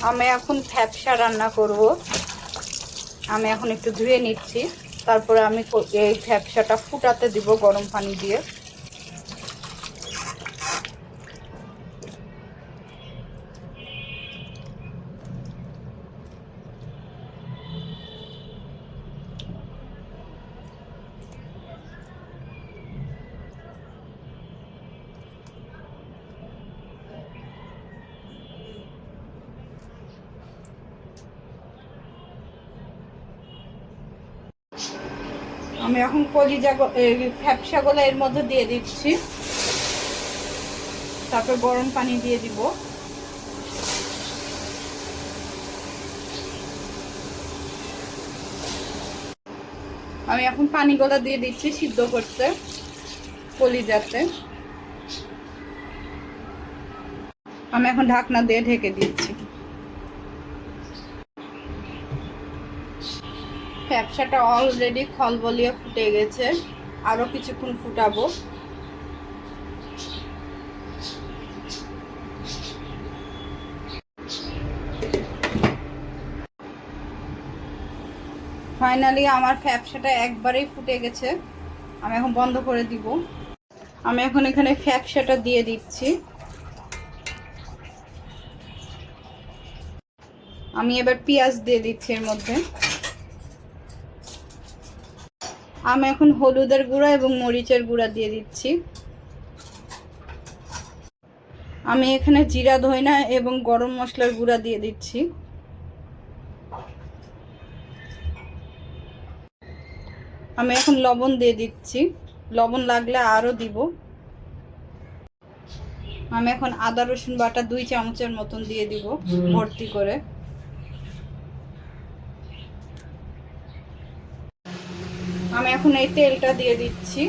আমি এখন ফ্যাপসা রান্না করব। আমি এখন একটু ধুয়ে নিচ্ছি, তারপরে আমি এই ফ্যাপসাটা ফুটাতে দিব গরম পানি দিয়ে। আমি এখন ফ্যাপসাগুলো এর মধ্যে দিয়ে দিচ্ছি, তারপর গরম পানি দিয়ে দিব। আমি এখন পানিগুলো দিয়ে দিচ্ছি সিদ্ধ করতে কলিজাতে। আমি এখন ঢাকনা দিয়ে ঢেকে দিচ্ছি। ফ্যাপসাটা অলরেডি খলবলিয়ে ফুটে গেছে, আরো কিছুক্ষণ ফুটাবো। ফাইনালি আমার ফ্যাপসাটা একবারেই ফুটে গেছে। আমি এখন বন্ধ করে দিব। আমি এখন এখানে ফ্যাপসাটা দিয়ে দিচ্ছি। আমি এবার পেঁয়াজ দিয়ে দিচ্ছি এর মধ্যে। আমি এখন হলুদের গুঁড়া এবং মরিচের গুঁড়া দিয়ে দিচ্ছি। আমি এখানে জিরা ধইনা এবং গরম মশলার গুঁড়া দিয়ে দিচ্ছি। আমি এখন লবণ দিয়ে দিচ্ছি, লবণ লাগলে আরও দিব। আমি এখন আদা রসুন বাটা 2 চামচের মতন দিয়ে দিব ভর্তি করে। আমি এখন এই তেলটা দিয়ে দিচ্ছি।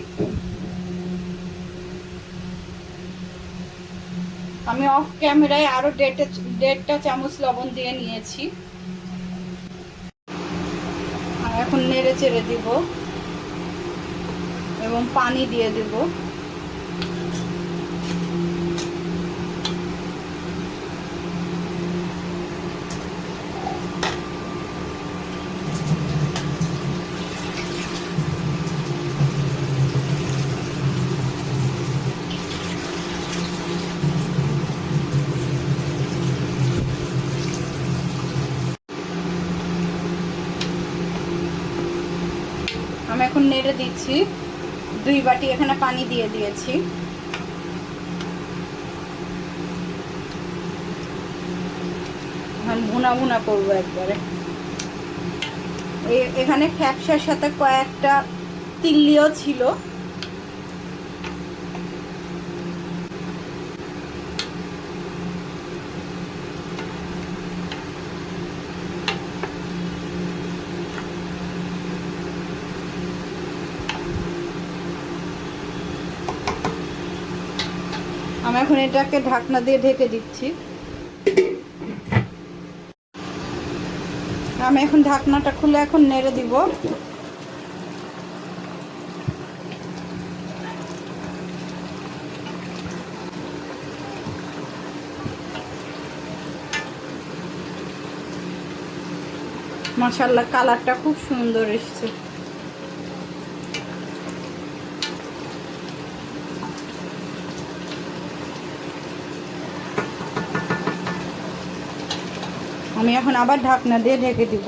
আমি অফ ক্যামেরায় আরো 1.5 চামচ লবণ দিয়ে নিয়েছি। আর এখন নেড়ে চেড়ে দিব এবং পানি দিয়ে দেব। আমি এখন নেড়ে দিচ্ছি। 2 বাটি এখানে পানি দিয়ে দিয়েছি। এখন ভুনা ভুনা করবো একবারে। এখানে ফ্যাপসার সাথে কয়েকটা তিল্লিও ছিল। আমি এখন এটাকে ঢাকনা দিয়ে ঢেকে দিচ্ছি। আমি এখন ঢাকনাটা খুলে এখন নেড়ে দিব। মাশাআল্লাহ, কালারটা খুব সুন্দর এসেছে। আমি এখন আবার ঢাকনা দিয়ে ঢেকে দিব।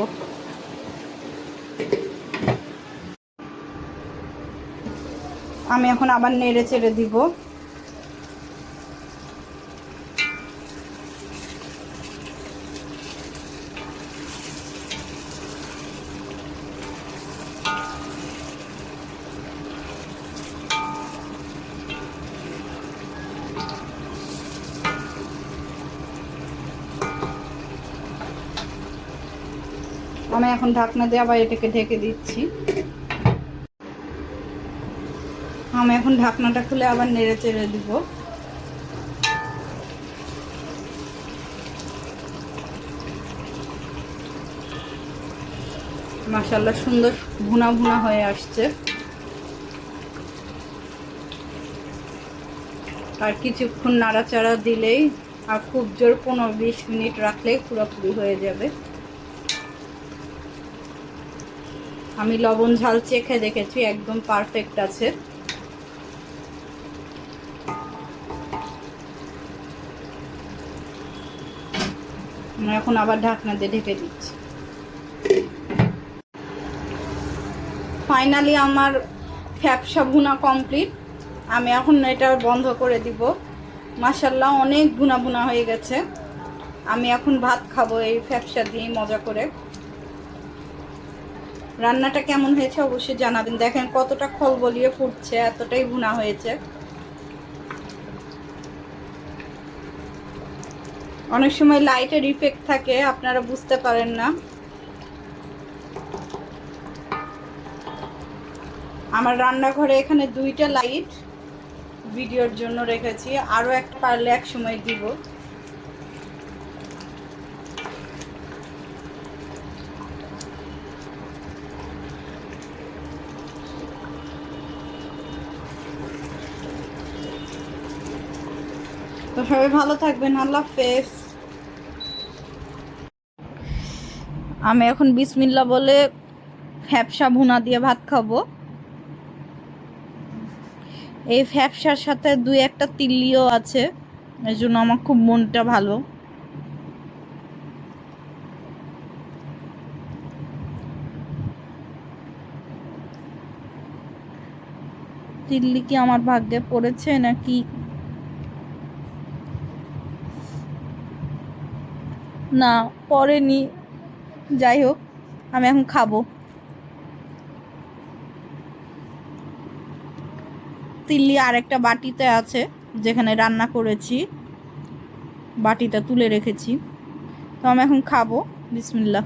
আমি এখন আবার নেড়ে চেড়ে দিব। আমি এখন ঢাকনা দিয়ে আবার এটাকে ঢেকে দিচ্ছি। আমি এখন ঢাকনাটা খুলে আবার নেড়ে চেড়ে দিব। মাশাআল্লাহ, সুন্দর ভুনা ভুনা হয়ে আসছে। আর কিছুক্ষণ নাড়াচাড়া দিলেই আর খুব জোর 15-20 মিনিট রাখলেই পুরোপুরি হয়ে যাবে। আমি লবণ ঝাল চেখে দেখেছি, একদম পারফেক্ট আছে। এখন আবার ঢাকনা দিয়ে ঢেকে দিচ্ছি। ফাইনালি আমার ফ্যাপসা ভুনা কমপ্লিট। আমি এখন এটা বন্ধ করে দিব। মাশাআল্লাহ অনেক ভুনা ভুনা হয়ে গেছে। আমি এখন ভাত খাবো এই ফ্যাপসা দিয়ে মজা করে। রান্নাটা কেমন হয়েছে অবশ্যই জানাবেন। দেখেন কতটা খলবলিয়ে ফুটছে, এতটাই ভুনা হয়েছে। অনেক সময় লাইটের ইফেক্ট থাকে, আপনারা বুঝতে পারেন না। আমার রান্নাঘরে এখানে 2টা লাইট ভিডিওর জন্য রেখেছি, আরও একটা পারলে এক সময় দিব। তো সবাই ভালো থাকবেন, আল্লাহ হাফেজ। আমি এখন বিসমিল্লাহ বলে ফ্যাপসা ভুনা দিয়ে ভাত খাবো। এই ফ্যাপসার সাথে 2-1টা তিল্লিও আছে, এই জন্য আমার খুব মনটা ভালো। তিল্লি কি আমার ভাগ্যে পড়েছে নাকি না পড়েনি, যাই হোক আমি এখন খাবো। তিল্লি আরেকটা বাটিতে আছে যেখানে রান্না করেছি, বাটিটা তুলে রেখেছি। তো আমি এখন খাবো। বিসমিল্লাহ।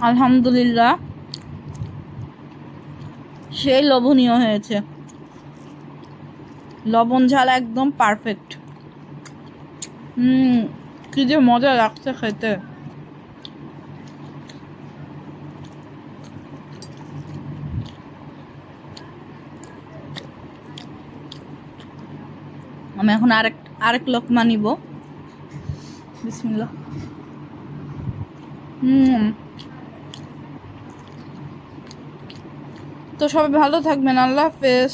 আলহামদুলিল্লাহ, সেই লোভনীয় হয়েছে। লবণ ঝাল একদম পারফেক্ট। কি যে মজা লাগছে খেতে। আমি এখন আরেক লোকমা নিব। বিসমিল্লাহ। তো সবাই ভালো থাকবেন, আল্লাহ হাফেজ।